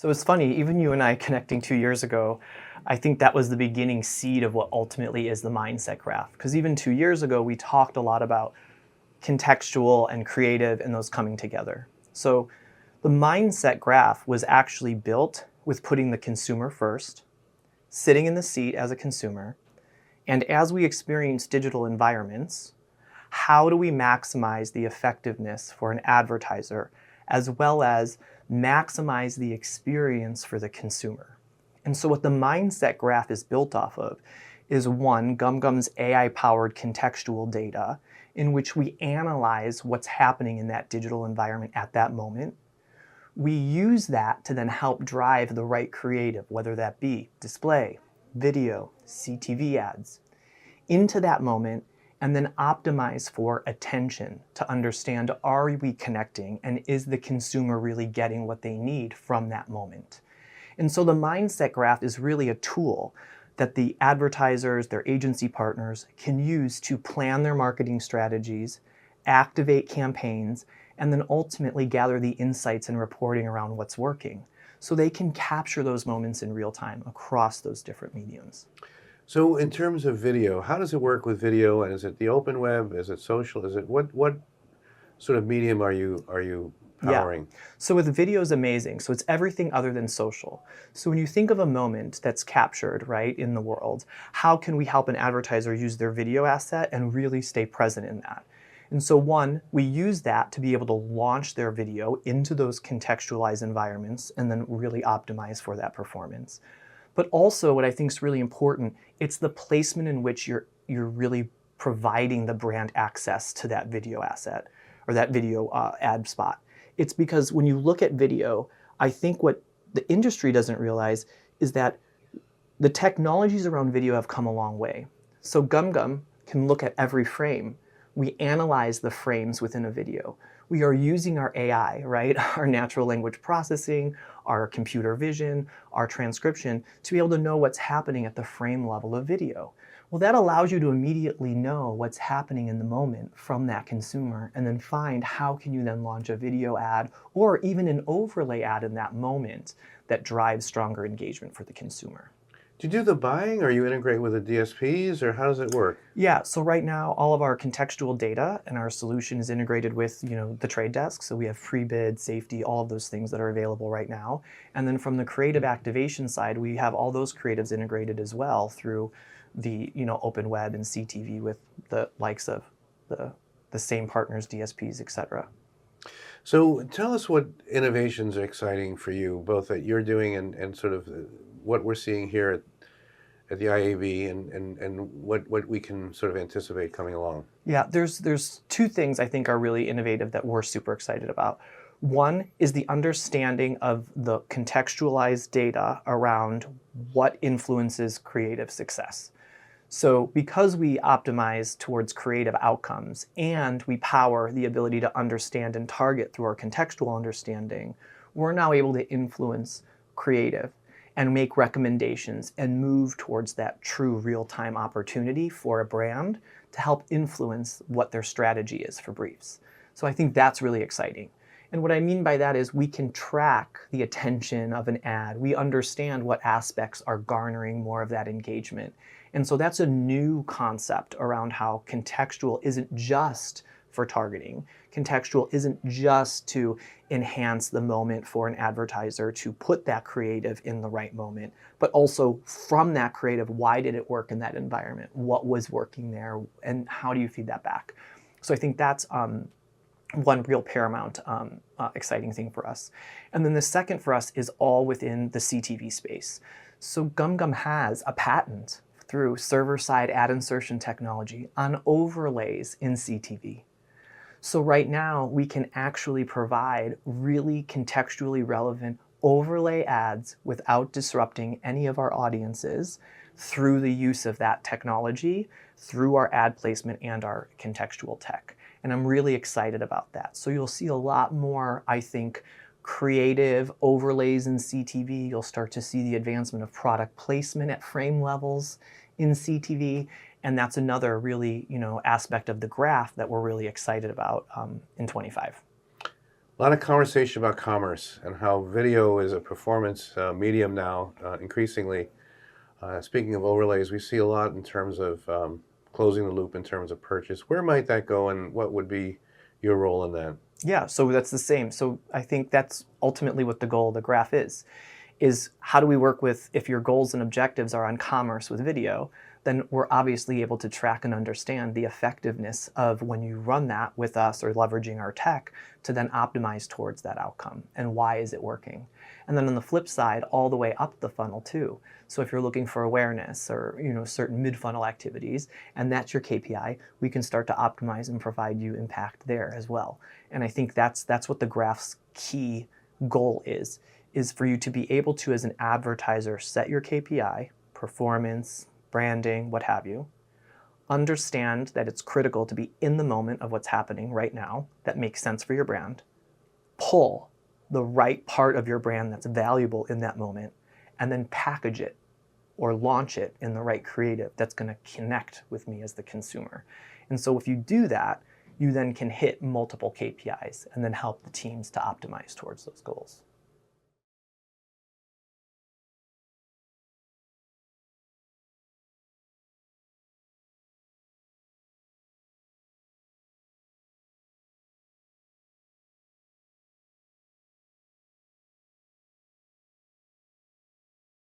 So it's funny, even you and I connecting 2 years ago, I think that was the beginning seed of what ultimately is the mindset graph. Because even 2 years ago, we talked a lot about contextual and creative and those coming together. So the mindset graph was actually built with putting the consumer first, sitting in the seat as a consumer, and as we experience digital environments, how do we maximize the effectiveness for an advertiser as well as maximize the experience for the consumer? And so what the mindset graph is built off of is one, GumGum's AI-powered contextual data in which we analyze what's happening in that digital environment at that moment. We use that to then help drive the right creative, whether that be display, video, CTV ads, into that moment, and then optimize for attention to understand, are we connecting and is the consumer really getting what they need from that moment? And so the mindset graph is really a tool that the advertisers, their agency partners can use to plan their marketing strategies, activate campaigns, and then ultimately gather the insights and reporting around what's working. So they can capture those moments in real time across those different mediums. So in terms of video, how does it work with video? And is it the open web? Is it social? Is it what sort of medium are you powering? Yeah. So with video is amazing. So it's everything other than social. So when you think of a moment that's captured, right, in the world, how can we help an advertiser use their video asset and really stay present in that? And so one, we use that to be able to launch their video into those contextualized environments and then really optimize for that performance. But also what I think is really important, it's the placement in which you're really providing the brand access to that video asset or that video ad spot. It's because when you look at video, I think what the industry doesn't realize is that the technologies around video have come a long way. So GumGum can look at every frame. We analyze the frames within a video. We are using our AI, right? Our natural language processing, our computer vision, our transcription to be able to know what's happening at the frame level of video. Well, that allows you to immediately know what's happening in the moment from that consumer and then find how can you then launch a video ad or even an overlay ad in that moment that drives stronger engagement for the consumer. Do you do the buying or you integrate with the DSPs or how does it work? Yeah, so right now all of our contextual data and our solution is integrated with, the trade desk. So we have pre-bid, safety, all of those things that are available right now. And then from the creative activation side, we have all those creatives integrated as well through the open web and CTV with the likes of the same partners, DSPs, et cetera. So tell us what innovations are exciting for you, both that you're doing and sort of what we're seeing here at the IAB and what we can sort of anticipate coming along. Yeah, there's two things I think are really innovative that we're super excited about. One is the understanding of the contextualized data around what influences creative success. So because we optimize towards creative outcomes and we power the ability to understand and target through our contextual understanding, we're now able to influence creative and make recommendations and move towards that true real-time opportunity for a brand to help influence what their strategy is for briefs. So I think that's really exciting. And what I mean by that is we can track the attention of an ad. We understand what aspects are garnering more of that engagement. And so that's a new concept around how contextual isn't just for targeting. Contextual isn't just to enhance the moment for an advertiser to put that creative in the right moment, but also from that creative, why did it work in that environment? What was working there? And how do you feed that back? So I think that's one real paramount exciting thing for us. And then the second for us is all within the CTV space. So GumGum has a patent through server-side ad insertion technology on overlays in CTV. So right now, we can actually provide really contextually relevant overlay ads without disrupting any of our audiences through the use of that technology, through our ad placement and our contextual tech. And I'm really excited about that. So you'll see a lot more, I think, creative overlays in CTV. You'll start to see the advancement of product placement at frame levels in CTV. And that's another really, aspect of the graph that we're really excited about in 25. A lot of conversation about commerce and how video is a performance medium now, increasingly. Speaking of overlays, we see a lot in terms of closing the loop in terms of purchase. Where might that go, and what would be your role in that? Yeah, so that's the same. So I think that's ultimately what the goal of the graph is how do we work with, if your goals and objectives are on commerce with video, then we're obviously able to track and understand the effectiveness of when you run that with us or leveraging our tech to then optimize towards that outcome and why is it working. And then on the flip side, all the way up the funnel too. So if you're looking for awareness or certain mid-funnel activities, and that's your KPI, we can start to optimize and provide you impact there as well. And I think that's what the graph's key goal is for you to be able to, as an advertiser, set your KPI, performance, branding, what have you, understand that it's critical to be in the moment of what's happening right now that makes sense for your brand, pull the right part of your brand that's valuable in that moment, and then package it or launch it in the right creative that's going to connect with me as the consumer. And so if you do that, you then can hit multiple KPIs and then help the teams to optimize towards those goals.